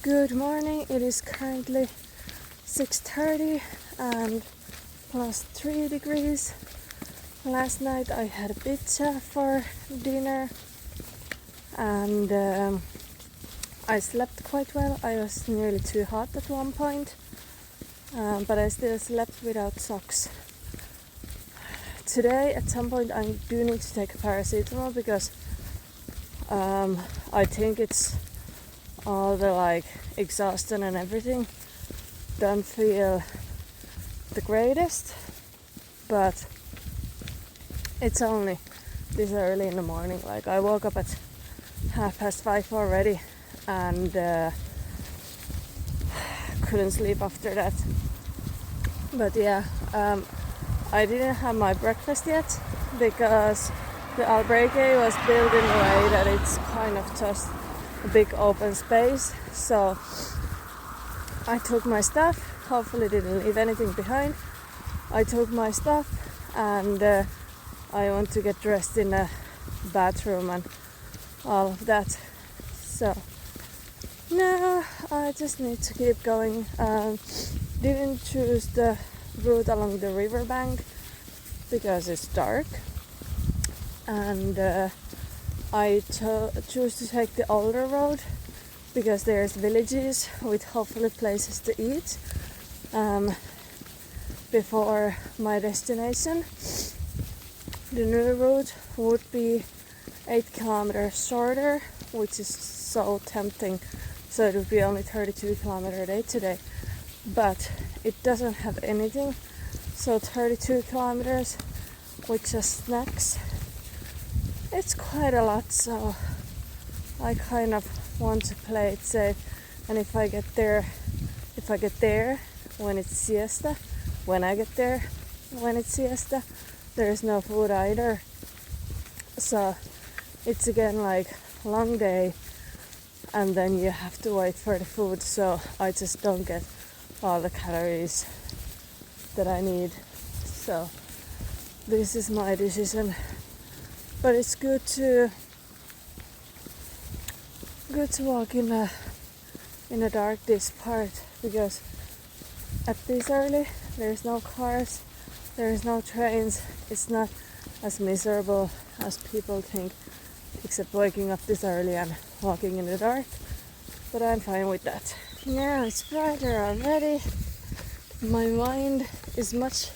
Good morning, it is currently 6:30 and plus 3 degrees. Last night I had a pizza for dinner and I slept quite well. I was nearly too hot at one point, but I still slept without socks. Today at some point I do need to take a paracetamol because I think it's all the exhaustion and everything don't feel the greatest, but it's only this early in the morning. I woke up at 5:30 already and couldn't sleep after that. But yeah, I didn't have my breakfast yet because the albergue was built in a way that it's kind of just a big open space. So I took my stuff, hopefully didn't leave anything behind. I took my stuff and I want to get dressed in a bathroom and all of that. So now I just need to keep going. Didn't choose the route along the riverbank because it's dark, and I choose to take the older road because there's villages with hopefully places to eat before my destination. The new route would be 8 kilometers shorter, which is so tempting. So it would be only 32 kilometers a day today, but it doesn't have anything. So 32 kilometers with just snacks, it's quite a lot. So I kind of want to play it safe. And if I get there when it's siesta, there is no food either. So it's again long day, and then you have to wait for the food. So I just don't get all the calories that I need. So this is my decision. But it's good to walk in a dark this part, because at this early there's no cars, there's no trains. It's not as miserable as people think, except waking up this early and walking in the dark. But I'm fine with that. Now it's brighter already. My mind is much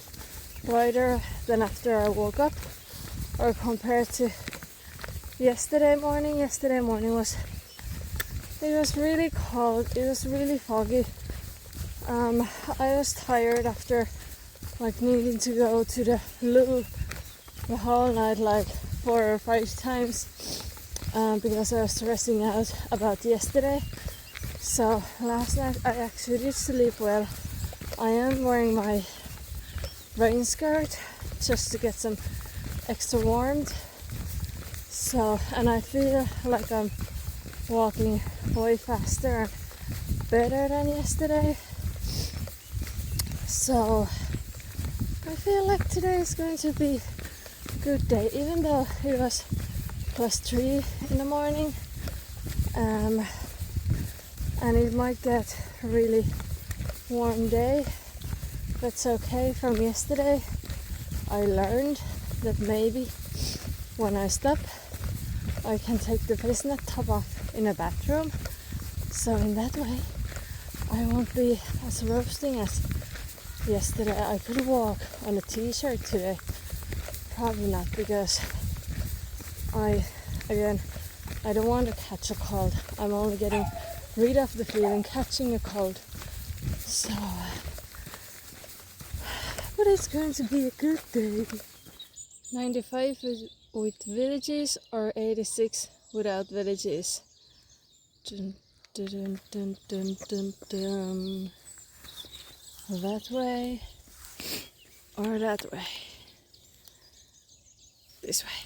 brighter than after I woke up, or compared to yesterday morning. Yesterday morning was really cold. It was really foggy. I was tired after needing to go to the loo the whole night 4 or 5 times because I was stressing out about yesterday. So last night I actually did sleep well. I am wearing my rain skirt just to get some extra warmth. So, and I feel like I'm walking way faster and better than yesterday. So I feel like today is going to be a good day, even though it was +3 in the morning. And it might get a really warm day. That's okay. From yesterday I learned that maybe when I stop I can take the fishnet top off in a bathroom. So in that way I won't be as roasting as yesterday. I could walk on a t-shirt today. Probably not, because I don't want to catch a cold. I'm only getting rid of the feeling catching a cold. So but it's going to be a good day. 95 with villages or 86 without villages. Dun, dun, dun, dun, dun, dun. That way or that way? This way.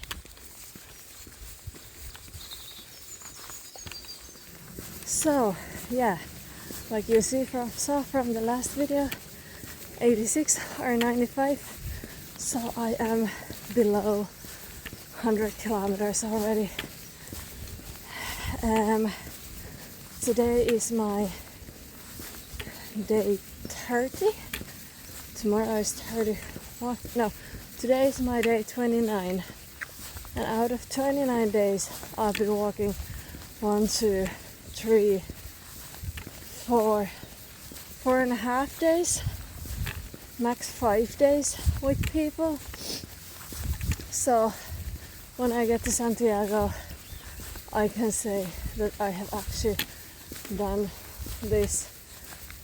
So yeah, like you saw from the last video, 86 or 95. So I am below 100 kilometers already. Today is my day 30. Tomorrow is 31. No, today is my day 29. And out of 29 days, I've been walking 1, 2, 3, 4, 4.5 days, max 5 days with people. So when I get to Santiago, I can say that I have actually done this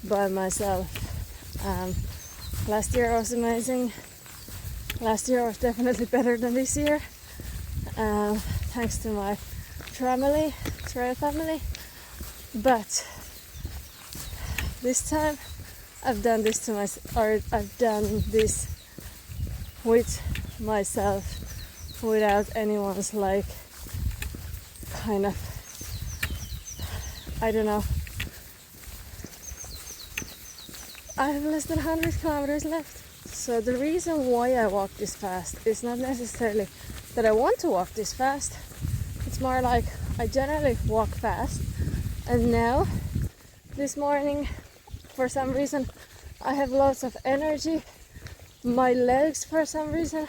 by myself. Last year was amazing. Last year was definitely better than this year, thanks to my trail family. But this time I've done this with myself, without anyone's kind of, I don't know. I have less than 100 kilometers left. So the reason why I walk this fast is not necessarily that I want to walk this fast. It's more like I generally walk fast. And now, this morning, for some reason, I have lots of energy. My legs, for some reason,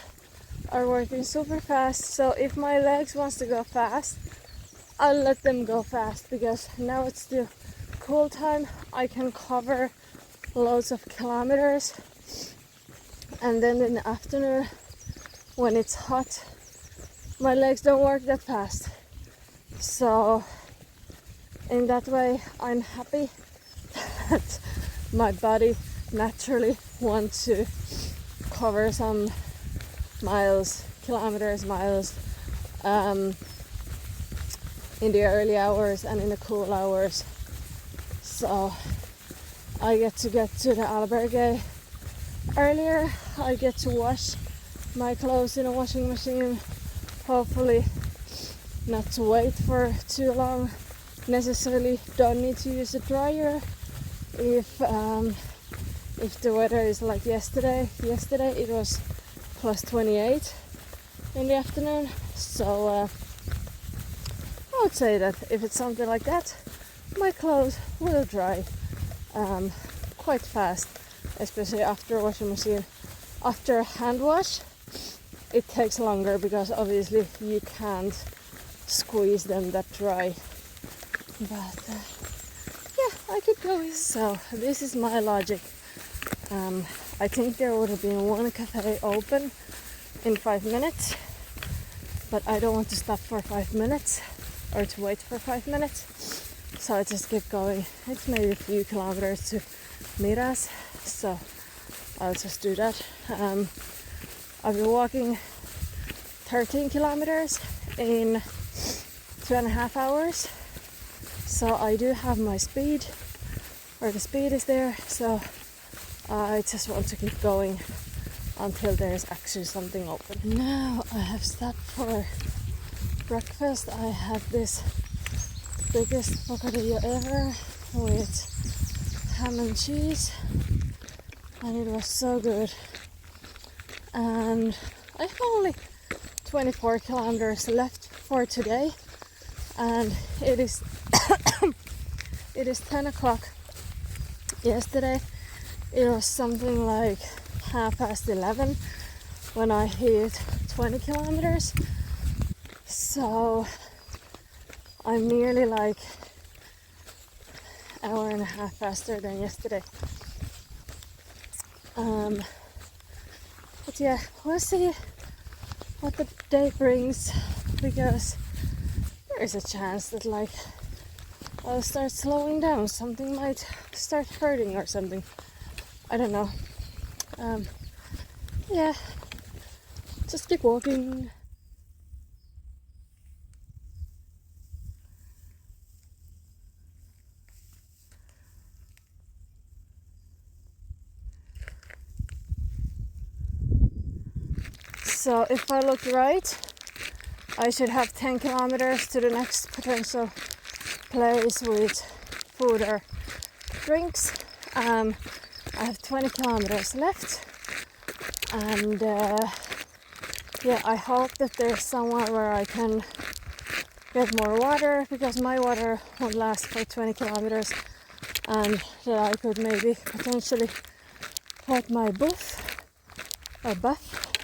are working super fast. So if my legs wants to go fast, I'll let them go fast, because now it's the cool time. I can cover loads of kilometers, and then in the afternoon when it's hot, my legs don't work that fast. So in that way, I'm happy that my body naturally wants to cover some miles in the early hours and in the cool hours. So I get to the albergue earlier. I get to wash my clothes in a washing machine. Hopefully not to wait for too long. Necessarily don't need to use a dryer if the weather is like yesterday. Yesterday it was plus 28 in the afternoon. So I would say that if it's something like that, my clothes will dry quite fast, especially after a washing machine. After a hand wash, it takes longer because obviously you can't squeeze them that dry. But yeah, I keep going. So this is my logic. I think there would have been one cafe open in 5 minutes, but I don't want to stop for 5 minutes or to wait for 5 minutes. So I just keep going. It's maybe a few kilometers to Miras, so I'll just do that. I've been walking 13 kilometers in 2.5 hours. So I do have my speed, or the speed is there. So I just want to keep going until there's actually something open. Now I have stopped for breakfast. I had this biggest bocadillo ever with ham and cheese, and it was so good. And I have only 24 kilometers left for today, and it is it is 10 o'clock. Yesterday it was something like 11:30 when I hit 20 kilometers. So I'm nearly like an hour and a half faster than yesterday. But yeah, we'll see what the day brings, because there is a chance that like I'll start slowing down. Something might start hurting or something. I don't know. Yeah, just keep walking. So if I look right, I should have 10 kilometers to the next potential place with food or drinks. I have 20 kilometers left, and yeah, I hope that there's somewhere where I can get more water, because my water won't last for 20 kilometers, and that I could maybe potentially put my buff,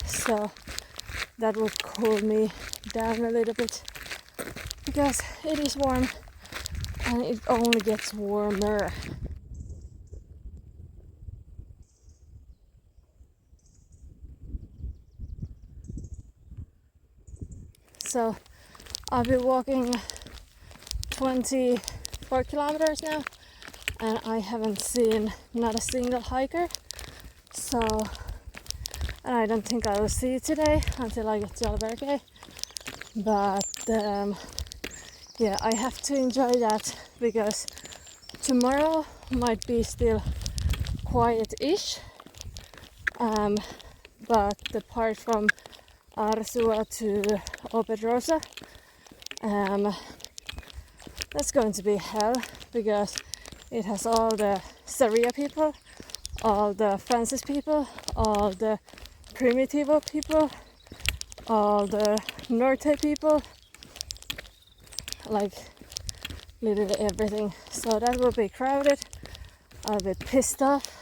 so that would cool me down a little bit, because it is warm and it only gets warmer. So I've been walking 24 kilometers now, and I haven't seen not a single hiker. So, and I don't think I will see it today until I get to Albergue. But yeah, I have to enjoy that, because tomorrow might be still quiet-ish. But the part from Arsua to Opedrosa, that's going to be hell, because it has all the Saria people, all the Francis people, all the Primitivo people, all the Norte people, like literally everything. So that will be crowded. I'll be pissed off.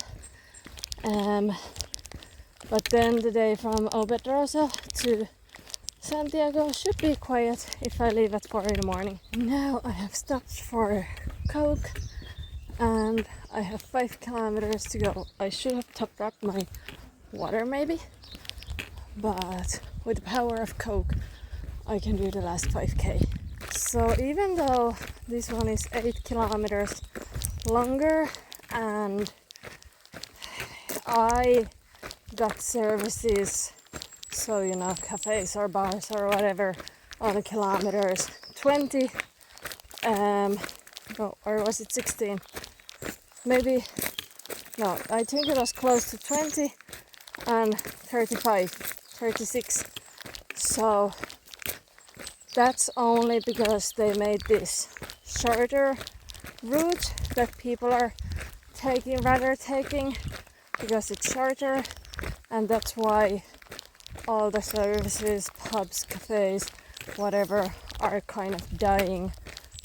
But then the day from Opedrosa to Santiago should be quiet if I leave at 4 in the morning. Now I have stopped for Coke and I have 5 kilometers to go. I should have topped up my water maybe, but with the power of Coke I can do the last 5k. So even though this one is 8 kilometers longer and I got services, so you know, cafes or bars or whatever on the kilometers 20, no, or was it 16? Maybe, no, I think it was close to 20 and 35, 36. So that's only because they made this shorter route that people are rather taking because it's shorter, and that's why all the services, pubs, cafes, whatever, are kind of dying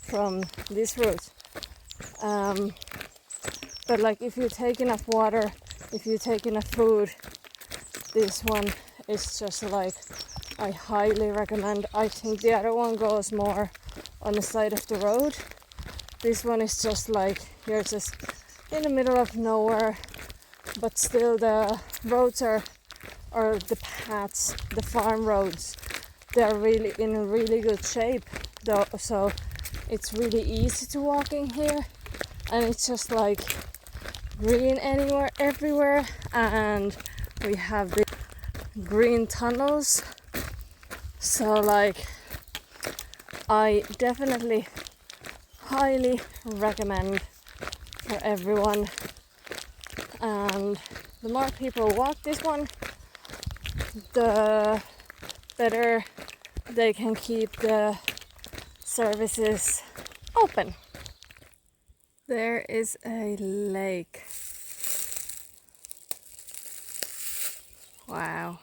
from this route. But like if you take enough water, if you take enough food, this one is just like, I highly recommend. I think the other one goes more on the side of the road. This one is just like, you're just in the middle of nowhere, but still the roads are, or the paths, the farm roads, they're really in really good shape though, so it's really easy to walk in here, and it's just like green everywhere, and we have the green tunnels. So like, I definitely highly recommend for everyone, and the more people walk this one, the better they can keep the services open. There is a lake. Wow.